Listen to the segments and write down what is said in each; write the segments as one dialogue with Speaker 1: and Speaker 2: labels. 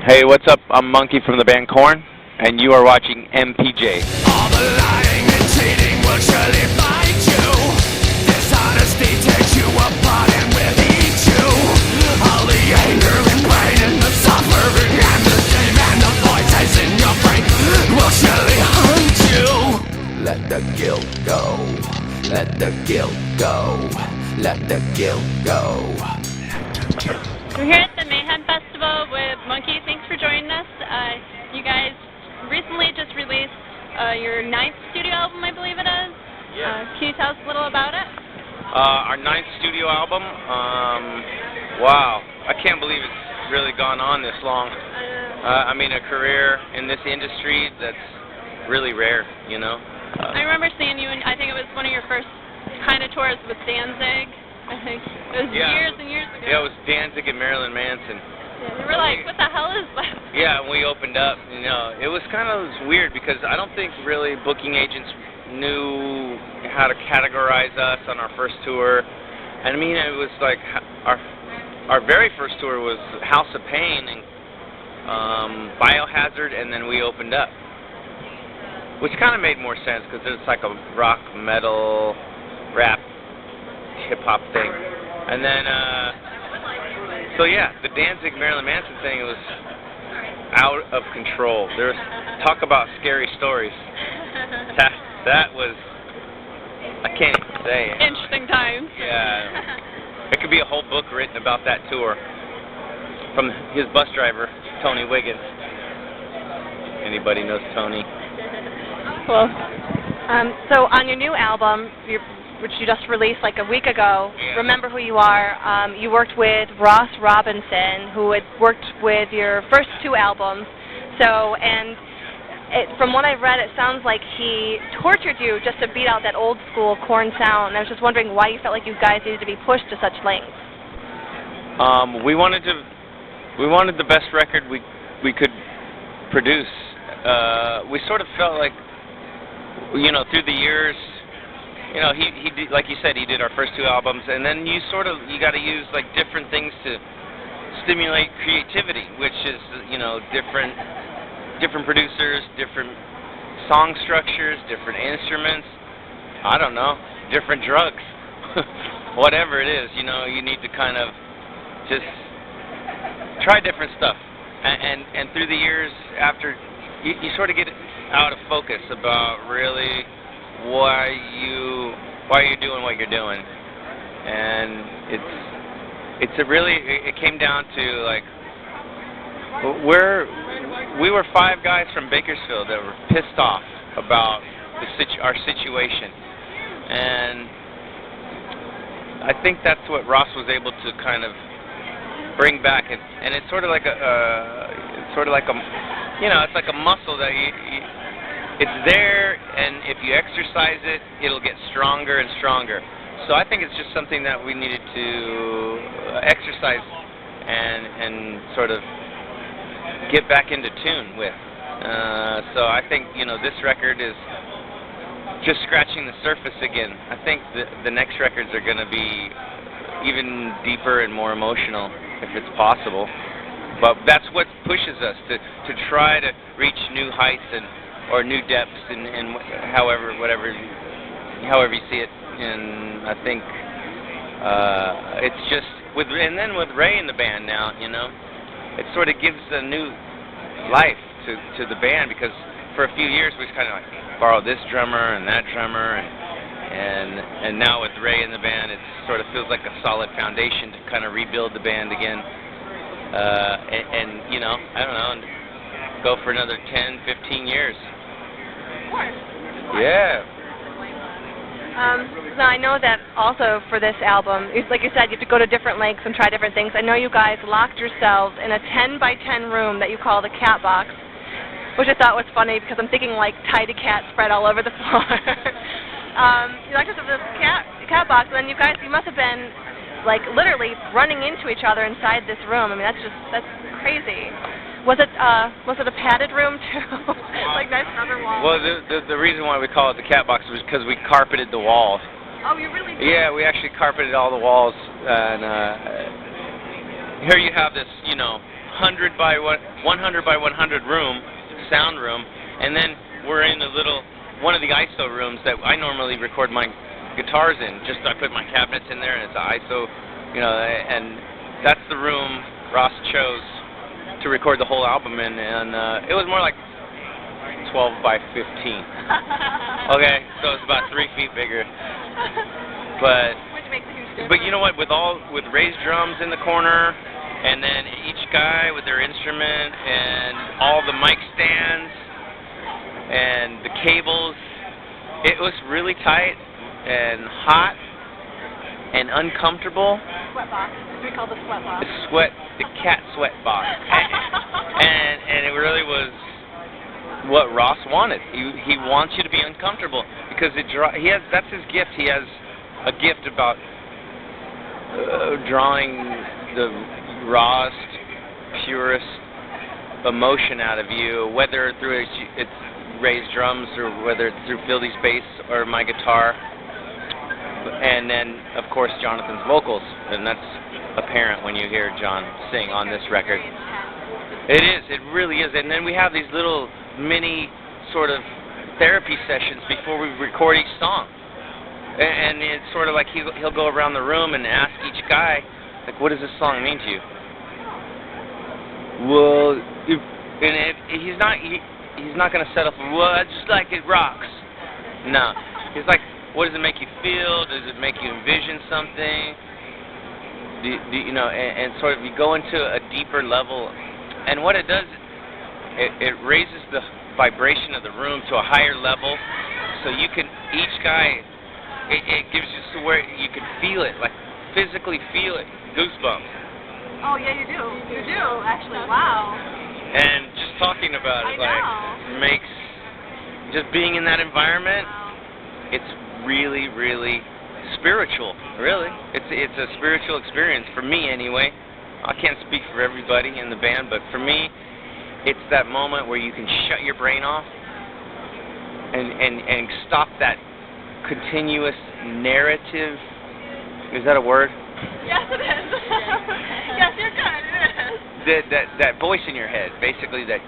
Speaker 1: Hey, what's up? I'm Munky from the band Korn, and you are watching MPJ.
Speaker 2: All the lying and cheating will surely find you. Dishonesty takes you apart and will eat you. All the anger and pain and the suffering and the shame and the voices in your brain will surely haunt you. Let the guilt go. Let the guilt go. Let the guilt go.
Speaker 3: We're here at the Mayhem Festival with Munky. Thanks for joining us. You guys recently just released your 9th studio album, I believe it is.
Speaker 1: Yeah.
Speaker 3: Can you tell us a little about it?
Speaker 1: Our 9th studio album. Wow, I can't believe it's really gone on this long. I mean, a career in this industry that's really rare, you know.
Speaker 3: I remember seeing you, and I think it was one of your first kind of tours with Danzig. I think it was years and years ago.
Speaker 1: Yeah, it was Danzig and Marilyn Manson.
Speaker 3: Yeah, we were like, what the hell is that?
Speaker 1: Yeah, and we opened up. You know, it was kind of weird because I don't think really booking agents knew how to categorize us on our first tour. And I mean, it was like our very first tour was House of Pain and Biohazard, and then we opened up, which kind of made more sense because it's like a rock, metal, rap, hip-hop thing. And then, so yeah, the Danzig Marilyn Manson thing was out of control. There was talk about scary stories. That was, I can't even say.
Speaker 3: Interesting times.
Speaker 1: Yeah. It could be a whole book written about that tour from his bus driver, Tony Wiggins. Anybody knows Tony?
Speaker 4: Cool. So on your new album, which you just released like a week ago, Remember Who You Are, you worked with Ross Robinson, who had worked with your first 2 albums. So, and from what I've read, it sounds like he tortured you just to beat out that old school Korn sound. And I was just wondering why you felt like you guys needed to be pushed to such lengths.
Speaker 1: We wanted the best record we could produce. We sort of felt like, you know, through the years, you know, he did, like you said, he did our first 2 albums, and then you got to use like different things to stimulate creativity, which is, you know, different producers, different song structures, different instruments. I don't know, different drugs, whatever it is. You know, you need to kind of just try different stuff, and through the years, after you sort of get out of focus about really why you're doing what you're doing, and it came down to like we were 5 guys from Bakersfield that were pissed off about our situation, and I think that's what Ross was able to kind of bring back, and it's sort of like it's like a muscle that it's there, and if you exercise it, it'll get stronger and stronger. So I think it's just something that we needed to exercise and sort of get back into tune with. So I think, you know, this record is just scratching the surface again. I think the next records are going to be even deeper and more emotional, if it's possible. But that's what pushes us to try to reach new heights or new depths, and however you see it. And I think it's just and then with Ray in the band now, you know, it sort of gives a new life to the band, because for a few years we kind of like borrowed this drummer and that drummer, and now with Ray in the band, it sort of feels like a solid foundation to kind of rebuild the band again, and you know, I don't know, and go for another 10, 15 years. Yeah.
Speaker 4: So I know that also for this album, like you said, you have to go to different lengths and try different things. I know you guys locked yourselves in a 10-by-10 room that you call the cat box, which I thought was funny because I'm thinking like tidy cat spread all over the floor. You locked yourselves in this cat box, and then you must have been like literally running into each other inside this room. I mean, that's crazy. Was it a padded room too? Like nice rubber walls?
Speaker 1: Well, the reason why we call it the cat box was because we carpeted the walls.
Speaker 4: Oh, you really did?
Speaker 1: Yeah, we actually carpeted all the walls, and here you have this, you know, 100 by 100 room, sound room, and then we're in one of the ISO rooms that I normally record my guitars in. Just I put my cabinets in there, and it's an ISO, and that's the room Ross chose to record the whole album in, and it was more like 12 by 15. Okay, so it's about 3 feet bigger. But you know what? With raised drums in the corner, and then each guy with their instrument, and all the mic stands, and the cables, it was really tight and hot and uncomfortable.
Speaker 4: Sweat box. We call the sweat box.
Speaker 1: The cat sweat box. and it really was what Ross wanted. He wants you to be uncomfortable because that's his gift. He has a gift about drawing the rawest, purest emotion out of you, whether through its raised drums or whether it's through Philly's bass or my guitar. And then, of course, Jonathan's vocals, and that's apparent when you hear John sing on this record. It is, it really is. And then we have these little mini sort of therapy sessions before we record each song. And it's sort of like he'll go around the room and ask each guy, like, what does this song mean to you? Well, he's not going to settle for, well, I just like it rocks. No. He's like, what does it make you feel? Does it make you envision something? And sort of you go into a deeper level. And what it does, it raises the vibration of the room to a higher level. So you can, each guy, it gives you to where you can feel it, like physically feel it, goosebumps.
Speaker 4: Oh yeah, you do. You do, actually. Wow.
Speaker 1: And just talking about it, makes, just being in that environment, it's really, really spiritual, really. It's a spiritual experience, for me anyway. I can't speak for everybody in the band, but for me, it's that moment where you can shut your brain off and stop that continuous narrative. Is that a word?
Speaker 4: Yes, it is. Yes, you're good. It is.
Speaker 1: That voice in your head, basically, that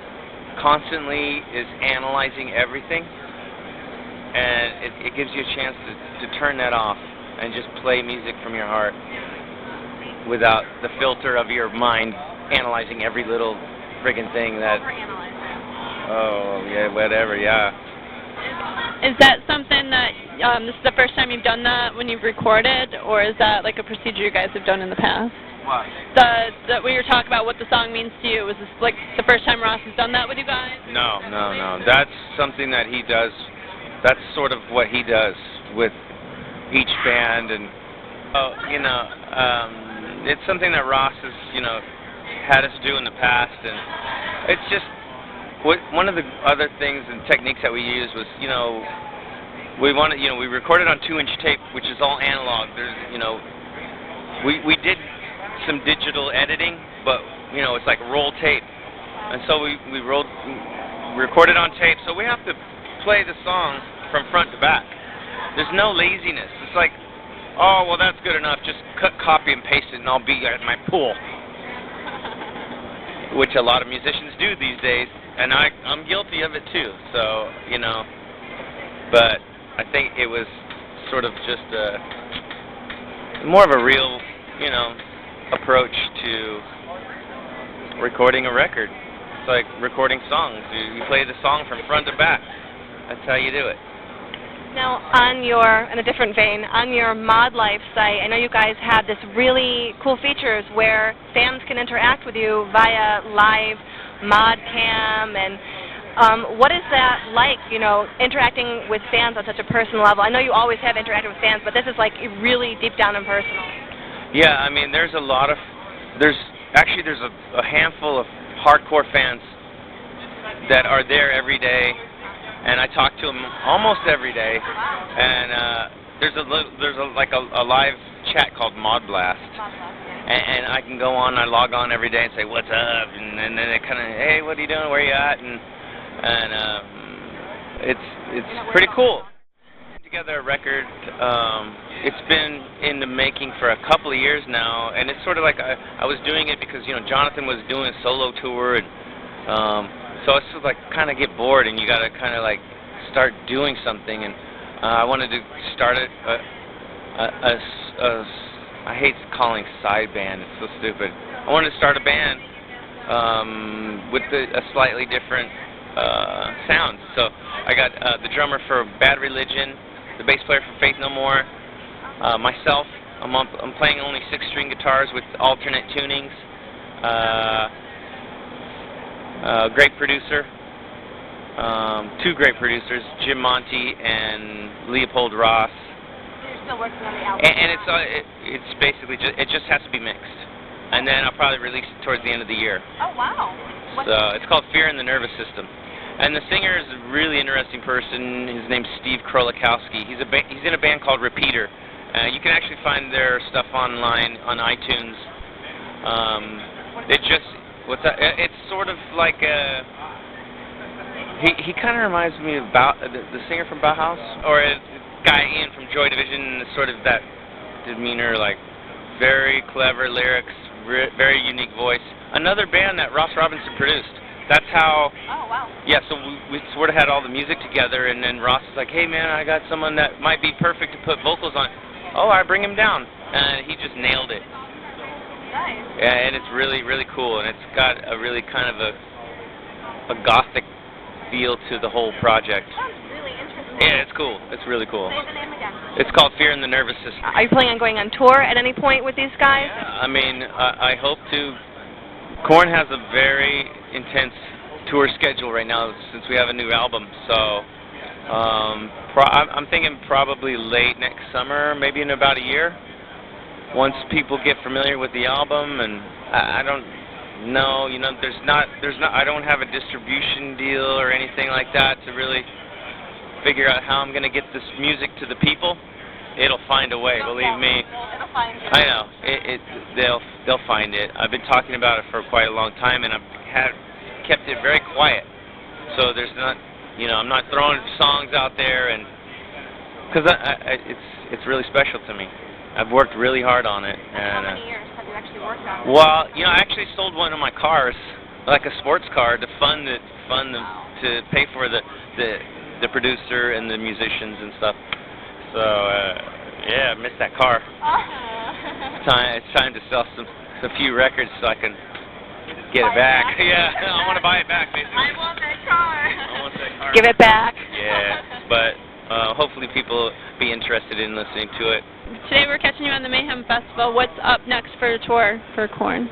Speaker 1: constantly is analyzing everything, and it gives you a chance to turn that off and just play music from your heart without the filter of your mind analyzing every little friggin' thing that... Oh, yeah, whatever, yeah.
Speaker 3: Is that something that, this is the first time you've done that when you've recorded, or is that like a procedure you guys have done in the past?
Speaker 1: What?
Speaker 3: When you're talking about what the song means to you, was this like the first time Ross has done that with you guys?
Speaker 1: No. That's something that he does. That's sort of what he does with each band, and it's something that Ross has had us do in the past, and it's just one of the other things and techniques that we used was we recorded on 2-inch tape, which is all analog. There's we did some digital editing, but it's like roll tape, and so we recorded on tape, so we have to play the song from front to back. There's no laziness. It's like, oh, well, that's good enough. Just copy and paste it, and I'll be at my pool, which a lot of musicians do these days, and I'm guilty of it too. So but I think it was sort of just more of a real, approach to recording a record. It's like recording songs. You play the song from front to back. That's how you do it.
Speaker 4: Now, in a different vein, on your Mod Life site, I know you guys have this really cool features where fans can interact with you via live mod cam, and what is that like, interacting with fans on such a personal level? I know you always have interacted with fans, but this is like really deep down and personal. Yeah,
Speaker 1: I mean, there's a handful of hardcore fans that are there every day, and I talk to them almost every day. And there's a live chat called Mod Blast, and I can go on. I log on every day and say what's up, and then they kind of, hey, what are you doing? Where are you at? And it's pretty cool. Together a record it's been in the making for a couple of years now, and it's sort of like I was doing it because, you know, Jonathan was doing a solo tour, and so it's sort of like kind of get bored, and you got to kind of like start doing something, and I wanted to start I hate calling side band, it's so stupid. I wanted to start a band with a slightly different sound. So I got the drummer for Bad Religion, the bass player for Faith No More, myself. I'm playing only 6-string guitars with alternate tunings. Great producer, 2 great producers, Jim Monty and Leopold Ross.
Speaker 4: You're still working on the album.
Speaker 1: And it's basically it just has to be mixed, and then I'll probably release it towards the end of the year.
Speaker 4: Oh wow!
Speaker 1: So it's called Fear in the Nervous System, and the singer is a really interesting person. His name's Steve Krolikowski. He's in a band called Repeater. You can actually find their stuff online on iTunes. It's sort of like he kind of reminds me of the singer from Bauhaus, or guy Ian from Joy Division, sort of that demeanor, like very clever lyrics, very unique voice. Another band that Ross Robinson produced. That's how.
Speaker 4: Oh wow.
Speaker 1: Yeah, so we sort of had all the music together, and then Ross was like, "Hey man, I got someone that might be perfect to put vocals on." Oh, I bring him down, and he just nailed it.
Speaker 4: Nice.
Speaker 1: Yeah, and it's really, really cool, and it's got a really kind of a gothic feel to the whole project.
Speaker 4: Sounds really interesting.
Speaker 1: Yeah, it's cool. It's really cool.
Speaker 4: Say the name again.
Speaker 1: It's called Fear in the Nervous System.
Speaker 4: Are you planning on going on tour at any point with these guys?
Speaker 1: I mean, I hope to. Korn has a very intense tour schedule right now since we have a new album, so I'm thinking probably late next summer, maybe in about a year, once people get familiar with the album. And I don't know, you know, I don't have a distribution deal or anything like that to really figure out how I'm going to get this music to the people. It'll find a way, believe me.
Speaker 4: It'll find you.
Speaker 1: I know. They'll find it. I've been talking about it for quite a long time, and I've kept it very quiet. So there's not, you know, I'm not throwing songs out there, and because it's really special to me. I've worked really hard on it.
Speaker 4: And how many years have you actually worked on it?
Speaker 1: Well, you know, I actually sold one of my cars, like a sports car, to to pay for the producer and the musicians and stuff. So yeah, I missed that car. It's time to sell a few records so I can get it back. Yeah, I want to buy it back, basically.
Speaker 4: I want that car.
Speaker 1: I want that car.
Speaker 4: Give it back.
Speaker 1: Yeah, but hopefully people will be interested in listening to it.
Speaker 3: Today we're catching you on the Mayhem Festival. What's up next for the tour for Korn?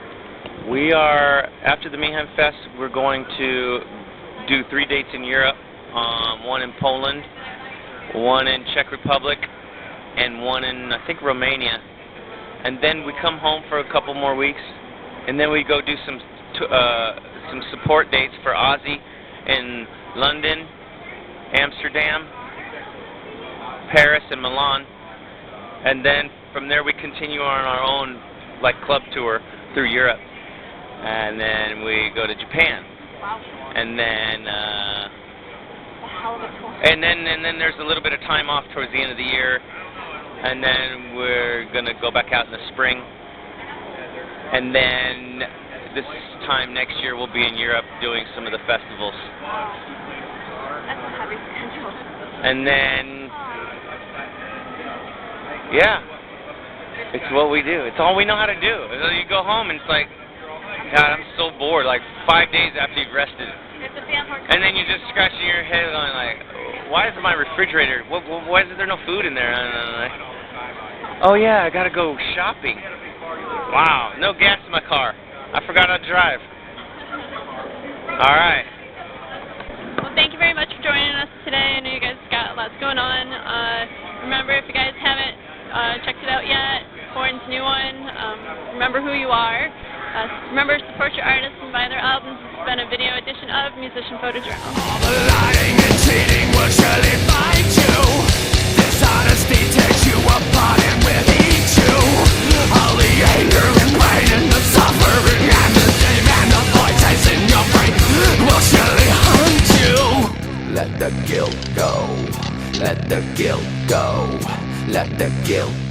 Speaker 1: We are, after the Mayhem Fest, we're going to do 3 dates in Europe, 1 in Poland, 1 in Czech Republic, and 1 in, I think, Romania. And then we come home for a couple more weeks, and then we go do some support dates for Ozzy in London, Amsterdam, Paris, and Milan. And then from there we continue on our own like club tour through Europe. And then we go to Japan.
Speaker 4: Wow.
Speaker 1: And then and then there's a little bit of time off towards the end of the year. And then we're gonna go back out in the spring. And then this time next year we'll be in Europe doing some of the festivals.
Speaker 4: That's a heavy schedule.
Speaker 1: And then yeah, it's what we do. It's all we know how to do. You go home and it's like, God, I'm so bored. Like 5 days after you've rested,
Speaker 4: It's a damn hard.
Speaker 1: and then you're just scratching your head on like, why is my refrigerator? Why is there no food in there? Oh yeah, I gotta go shopping. Wow, no gas in my car. I forgot how to drive. All right.
Speaker 3: Well, thank you very much for joining us today. I know you guys got lots going on. Remember, if you guys haven't checked it out yet, Korn's new one, remember who you are. Remember, support your artists and buy their albums. This has been a video edition of Musician Photojournal.
Speaker 2: All the lying and cheating will surely find you. Dishonesty takes you apart and will eat you. All the anger and pain and the suffering and the shame and the voices in your brain will surely haunt you. Let the guilt go. Let the guilt go. Let the guilt